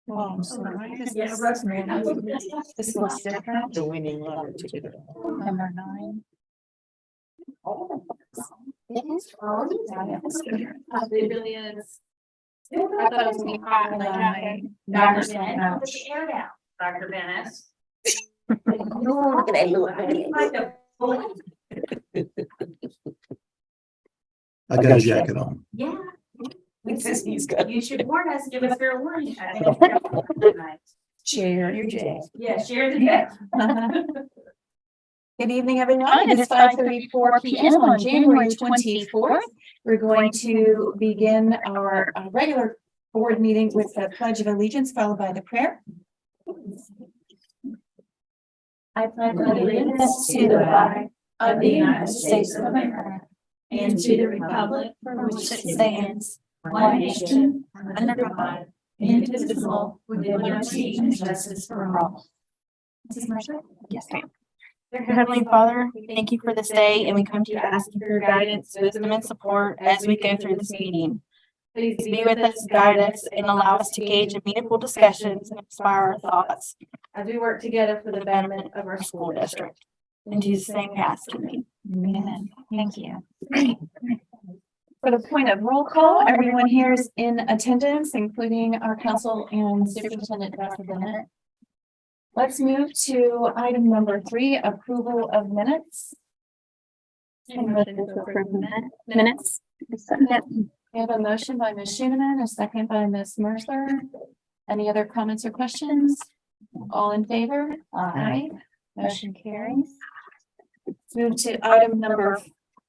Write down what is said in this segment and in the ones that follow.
Oh, I'm sorry. Yes. This looks different. The winning letter ticket. Number 9. It really is. I thought it was gonna be hot in the traffic. Dr. Bennett, put the air down. Dr. Bennett. I got a jacket on. Yeah. He's got. You should warn us, give us fair warning. Share your J. Yeah, share the day. Good evening, everyone. It is 5:34 p.m. on January 24th. We're going to begin our regular board meeting with the Pledge of Allegiance, followed by the prayer. I pledge allegiance to the flag of the United States of America and to the republic for which it stands, one nation, under God, indivisible, with liberty and justice for all. Mrs. Mercer? Yes, ma'am. Dear Heavenly Father, we thank you for this day, and we come to you asking for your guidance, wisdom, and support as we go through this meeting. Please be with us, guide us, and allow us to engage in meaningful discussions and inspire our thoughts as we work together for the betterment of our school district. In Jesus' name we ask. Amen. Thank you. For the point of roll call, everyone here is in attendance, including our council and Superintendent Dr. Bennett. Let's move to item number 3, approval of minutes. Minutes. We have a motion by Ms. Schooneman, a second by Ms. Mercer. Any other comments or questions? All in favor? Aye. Motion carries. Let's move to item number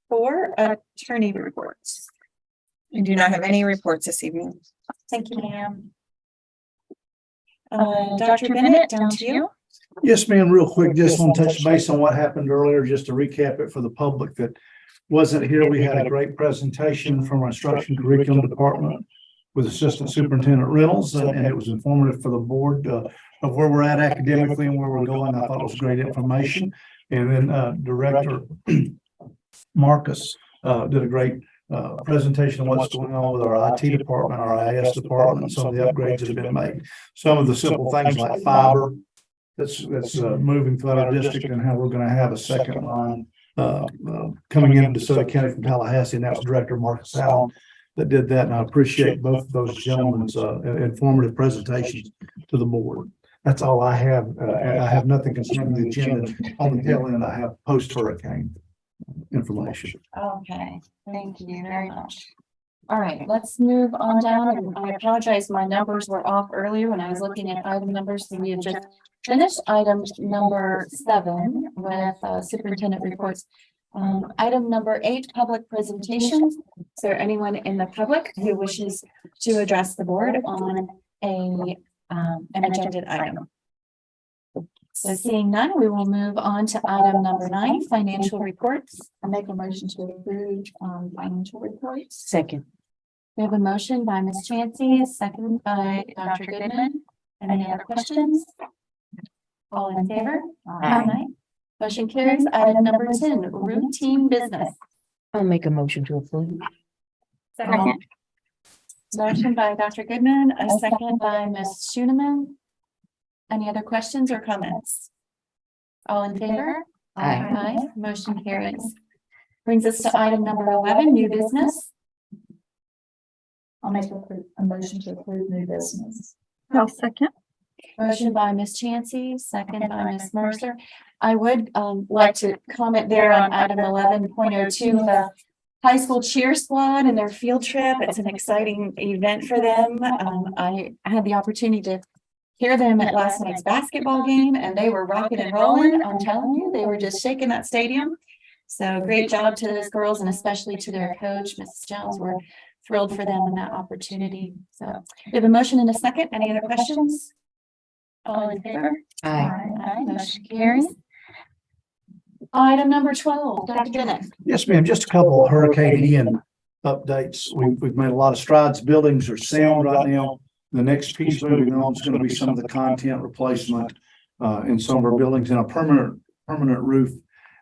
4, attorney reports. We do not have any reports this evening. Thank you, ma'am. Dr. Bennett, down to you. Yes, ma'am, real quick, just want to touch base on what happened earlier, just to recap it for the public that wasn't here. We had a great presentation from our instruction curriculum department with Assistant Superintendent Reynolds, and it was informative for the board of where we're at academically and where we're going. I thought it was great information. And then Director Marcus did a great presentation of what's going on with our IT department, our IS department, some of the upgrades that have been made. Some of the simple things like fiber that's moving throughout our district, and how we're going to have a second line coming into DeSoto County from Tallahassee, and that was Director Marcus Allen that did that. And I appreciate both of those gentlemen's informative presentations to the board. That's all I have. I have nothing concerning the agenda. On the tail end, I have post-hurricane information. Okay, thank you very much. All right, let's move on down. And I apologize, my numbers were off earlier when I was looking at item numbers. So we have just finished item number 7 with superintendent reports. Item number 8, public presentations. Is there anyone in the public who wishes to address the board on an agenda item? So seeing none, we will move on to item number 9, financial reports. I make a motion to approve financial reports. Second. We have a motion by Ms. Chansey, second by Dr. Goodman. Any other questions? All in favor? Aye. Motion carries. Item number 10, routine business. I'll make a motion to approve. Second. Motion by Dr. Goodman, a second by Ms. Schooneman. Any other questions or comments? All in favor? Aye. Motion carries. Brings us to item number 11, new business. I'll make a motion to approve new business. I'll second. Motion by Ms. Chansey, second by Ms. Mercer. I would like to comment there on item 11.02, the high school cheer squad and their field trip. It's an exciting event for them. I had the opportunity to hear them at last night's basketball game, and they were rocking and rolling. I'm telling you, they were just shaking that stadium. So great job to those girls, and especially to their coach, Mrs. Jones. We're thrilled for them and that opportunity. So we have a motion and a second. Any other questions? All in favor? Aye. Motion carries. Item number 12, Dr. Bennett. Yes, ma'am. Just a couple of Hurricane Ian updates. We've made a lot of strides. Buildings are sound right now. The next piece moving on is going to be some of the content replacement in some of our buildings, and a permanent roof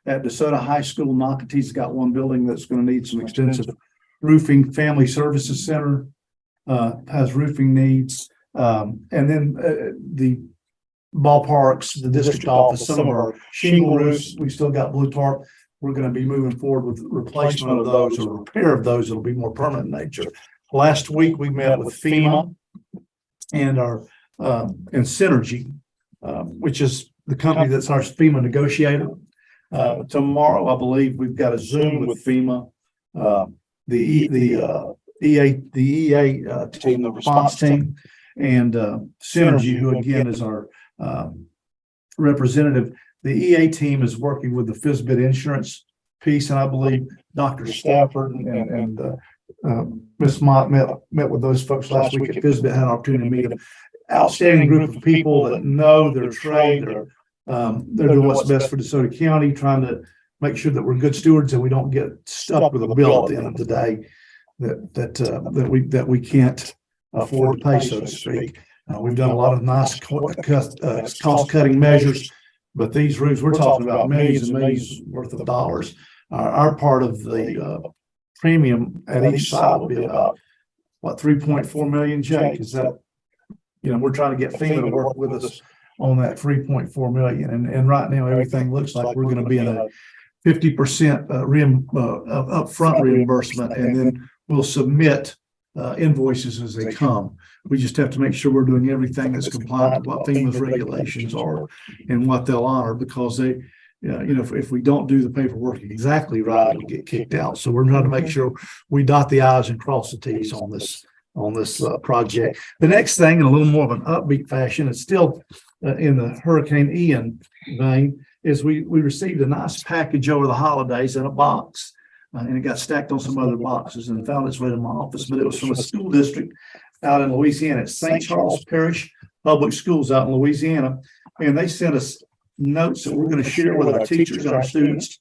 at DeSoto High School. Nocatee's got one building that's going to need some extensive roofing. Family Services Center has roofing needs. And then the ballparks, the district office, some of our shingle roofs, we still got blue tarp. We're gonna be moving forward with replacement of those or repair of those. It'll be more permanent in nature. Last week, we met with FEMA and our, and Synergy, which is the company that's our FEMA negotiator. Tomorrow, I believe we've got a Zoom with FEMA, the EA team, the response team, and Synergy, who again is our representative. The EA team is working with the FISBIT insurance piece, and I believe Dr. Stafford and Ms. Mott met with those folks last week at FISBIT, had an opportunity to meet them. Outstanding group of people that know their trade. They're doing what's best for DeSoto County, trying to make sure that we're good stewards and we don't get stuck with a bill at the end of the day that we can't afford to pay, so to speak. We've done a lot of nice cost cutting measures, but these roofs, we're talking about millions and millions worth of dollars. Our part of the premium at each side will be about, what, 3.4 million, Jake? Is that, we're trying to get FEMA to work with us on that 3.4 million. And right now, everything looks like we're going to be in a 50% upfront reimbursement, and then we'll submit invoices as they come. We just have to make sure we're doing everything that's compliant with what FEMA's regulations are and what they'll honor, because they, if we don't do the paperwork exactly right, it'll get kicked out. So we're trying to make sure we dot the I's and cross the T's on this project. The next thing, in a little more of an upbeat fashion, it's still in the Hurricane Ian vein, is we received a nice package over the holidays in a box. And it got stacked on some other boxes and found its way to my office, but it was from a school district out in Louisiana. It's St. Charles Parish Public Schools out in Louisiana. And they sent us notes that we're going to share with our teachers and our students.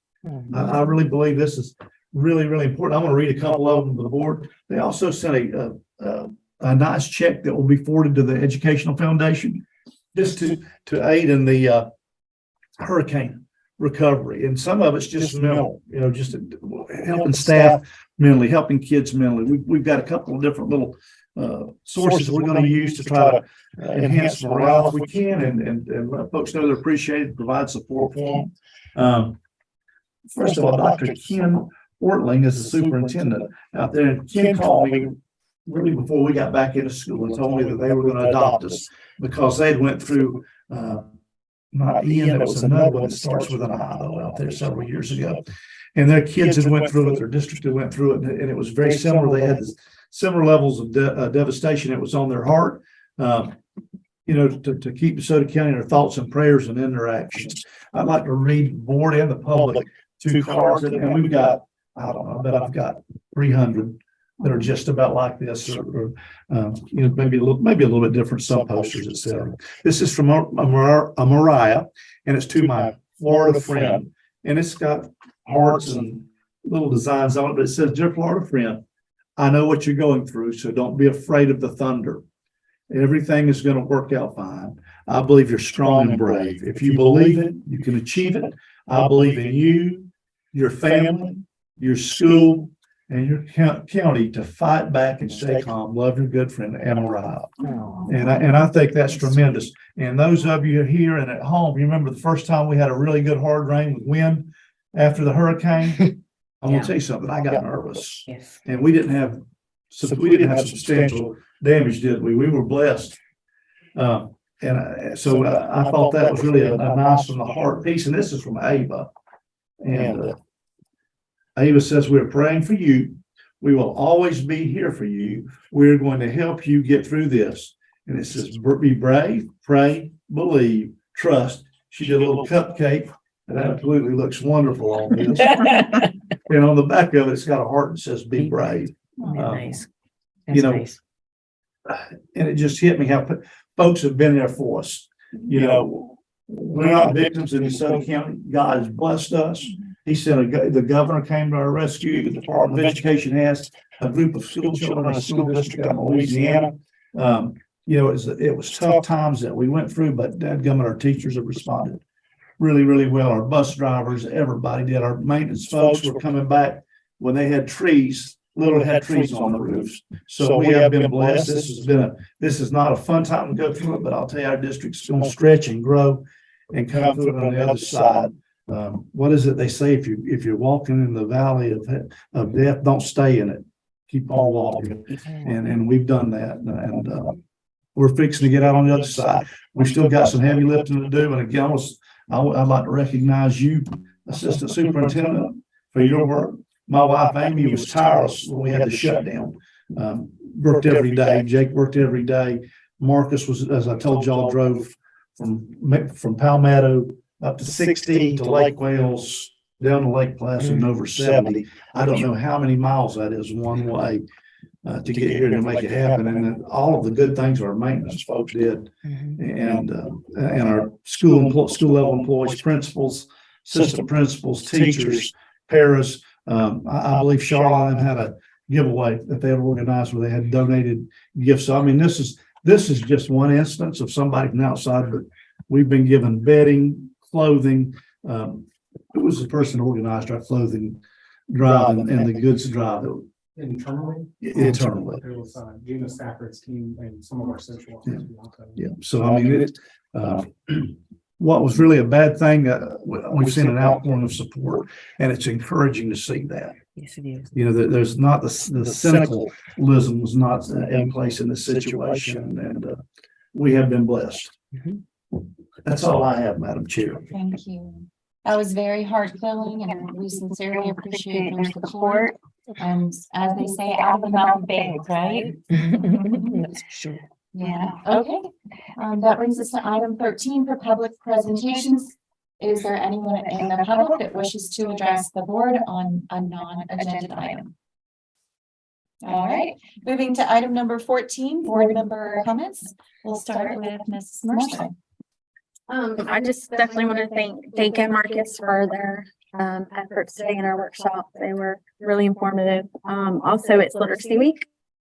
I really believe this is really, really important. I'm going to read a couple of them to the board. They also sent a nice check that will be forwarded to the Educational Foundation just to aid in the hurricane recovery. And some of it's just mental, just helping staff mentally, helping kids mentally. We've got a couple of different little sources we're going to use to try to enhance morale if we can, and let folks know they're appreciated, provide support for them. First of all, Dr. Ken Ortling is the superintendent out there, and Ken called me really before we got back into school and told me that they were going to adopt us because they'd went through not Ian, it was another one that starts with an I, though, out there several years ago. And their kids had went through it, their district had went through it, and it was very similar. They had similar levels of devastation. It was on their heart, to keep DeSoto County in their thoughts and prayers and in their actions. I'd like to read the board and the public 2 cards, and we've got, I don't know, I bet I've got 300 that are just about like this, or maybe a little bit different, some posters, etc. This is from a Mariah, and it's to my Florida friend, and it's got hearts and little designs on it, but it says, "Dear Florida friend, I know what you're going through, so don't be afraid of the thunder. Everything is going to work out fine. I believe you're strong and brave. If you believe it, you can achieve it. I believe in you, your family, your school, and your county to fight back and stay calm. Love, your good friend, Mariah." And I think that's tremendous. And those of you here and at home, you remember the first time we had a really good hard rain with wind after the hurricane? I'm going to tell you something. I got nervous, and we didn't have substantial damage, did we? We were blessed. So I thought that was really a nice from the heart piece. And this is from Ava. And Ava says, "We're praying for you. We will always be here for you. We're going to help you get through this." And it says, "Be brave, pray, believe, trust." She did a little cupcake that absolutely looks wonderful on this. And on the back of it, it's got a heart that says, "Be brave." Nice. And it just hit me how folks have been there for us. We're not victims in DeSoto County. God has blessed us. He sent the governor came to our rescue. The Department of Education has a group of school children in a school district in Louisiana. It was tough times that we went through, but dadgummit, our teachers have responded really, really well. Our bus drivers, everybody did. Our maintenance folks were coming back when they had trees literally had trees on the roofs. So we have been blessed. This is not a fun time to go through it, but I'll tell you, our district's going to stretch and grow and come through it on the other side. What is it they say? If you're walking in the valley of death, don't stay in it. Keep on walking. And we've done that. And we're fixing to get out on the other side. We've still got some heavy lifting to do. And again, I'd like to recognize you, Assistant Superintendent, for your work. My wife Amy was tireless when we had the shutdown. Worked every day. Jake worked every day. Marcus was, as I told y'all, drove from Palmetto up to 16 to Lake Wales, down to Lake Placid and over 70. I don't know how many miles that is one way to get here to make it happen. And then all of the good things our maintenance folks did, and our school level employees, principals, assistant principals, teachers, paras. I believe Charlotte had a giveaway that they had organized where they had donated gifts. So, I mean, this is just one instance of somebody from outside, but we've been given bedding, clothing. It was the person who organized our clothing drive and the goods drive. Internally? Internally. There was Gina Stafford's team and some of our social workers. Yeah. So, I mean, what was really a bad thing, we've seen an outpouring of support, and it's encouraging to see that. Yes, it is. You know, there's not the cynicalism was not in place in this situation, and we have been blessed. That's all I have, Madam Chair. Thank you. That was very heart-filling, and we sincerely appreciate your support. And as they say, out of the mouth of babes, right? That's sure. Yeah, okay. That brings us to item 13 for public presentations. Is there anyone in the public that wishes to address the board on a non-agenda item? All right, moving to item number 14, board member comments. We'll start with Ms. Mercer. I just definitely want to thank Dake and Marcus for their efforts today in our workshop. They were really informative. Also, it's Literacy Week,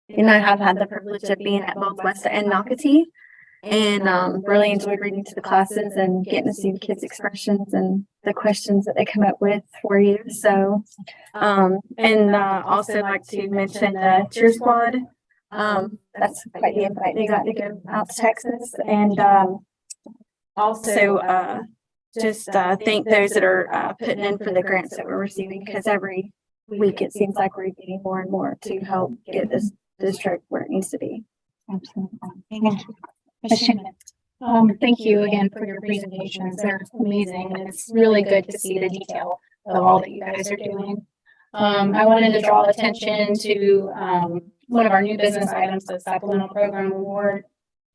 and I have had the privilege of being at both West and Nocatee, and really enjoyed reading to the classes and getting to see the kids' expressions and the questions that they come up with for you. So, and also like to mention the Cheer Squad. That's quite the invite. They got to go out to Texas, and also just thank those that are putting in for the grants that we're receiving, because every week it seems like we're getting more and more to help get this district where it needs to be. Absolutely. Thank you. Ms. Shannon. Thank you again for your presentations. They're amazing, and it's really good to see the detail of all that you guys are doing. I wanted to draw attention to one of our new business items, the supplemental program award.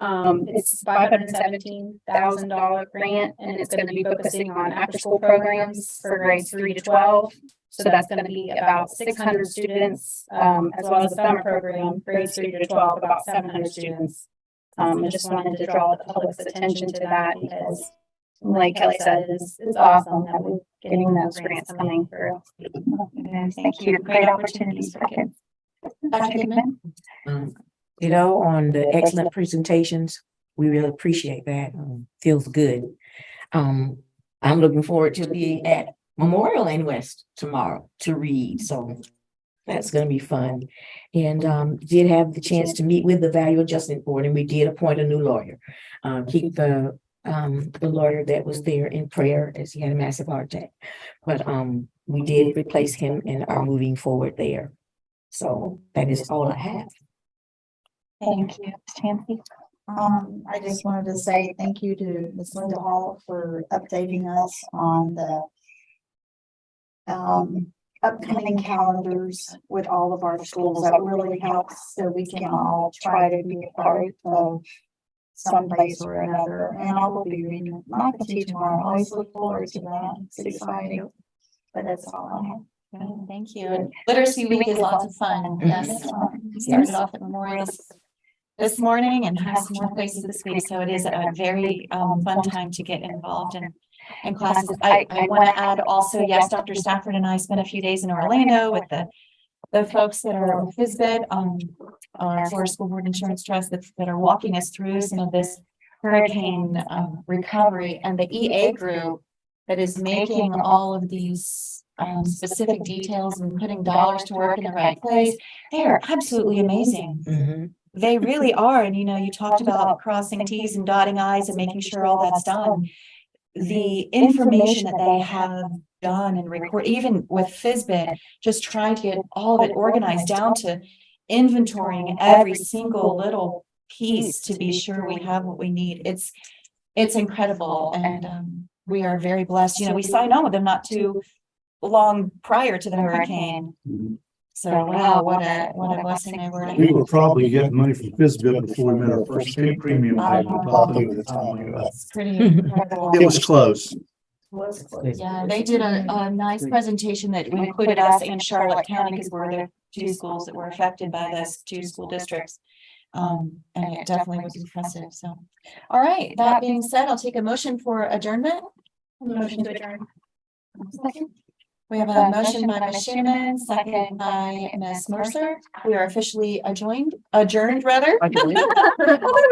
It's $517,000 grant, and it's going to be focusing on after-school programs for grades 3 to 12. So that's going to be about 600 students, as well as a summer program, grades 3 to 12, about 700 students. I just wanted to draw the public's attention to that, because, like Kelly said, it's awesome that we're getting those grants coming through. Thank you. Great opportunities for kids. Dr. Goodman? You know, on the excellent presentations, we really appreciate that. Feels good. I'm looking forward to being at Memorial in West tomorrow to read. So that's going to be fun. And did have the chance to meet with the Value Adjustment Board, and we did appoint a new lawyer. Keep the lawyer that was there in prayer, as he had a massive heart attack. But we did replace him and are moving forward there. So that is all I have. Thank you. Tansy? I just wanted to say thank you to Ms. Linda Hall for updating us on the upcoming calendars with all of our schools. That really helps, so we can all try to be a part of some place or another. And I will be reading Nocatee tomorrow. I always look forward to that. It's exciting. But that's all I have. Thank you. And Literacy Week is lots of fun. Yes. We started off at Memorial this morning and has more places this week. So it is a very fun time to get involved in classes. I want to add also, yes, Dr. Stafford and I spent a few days in Orlando with the folks that are with FISBIT, our Florida School Board Insurance Trust, that are walking us through some of this hurricane recovery, and the EA group that is making all of these specific details and putting dollars to work in the right place. They are absolutely amazing. Mhm. They really are. And you talked about crossing Ts and dotting Is and making sure all that's done. The information that they have done and record, even with Fizbit, just trying to get all of it organized down to inventorying every single little piece to be sure we have what we need. It's incredible. And we are very blessed. We signed on with them not too long prior to the hurricane. So wow, what a blessing they were. We were probably getting money from Fizbit before we met our first premium payment, probably at the time. It's pretty incredible. It was close. Yeah, they did a nice presentation that included us and Charlotte County because we're the two schools that were affected by this, two school districts. And it definitely was impressive. So, all right, that being said, I'll take a motion for adjournment. Motion to adjourn. Second. We have a motion by Ms. Schumann, second by Ms. Mercer. We are officially adjourned rather. Adjourned.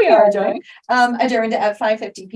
We are adjourned at 5:50 p.m.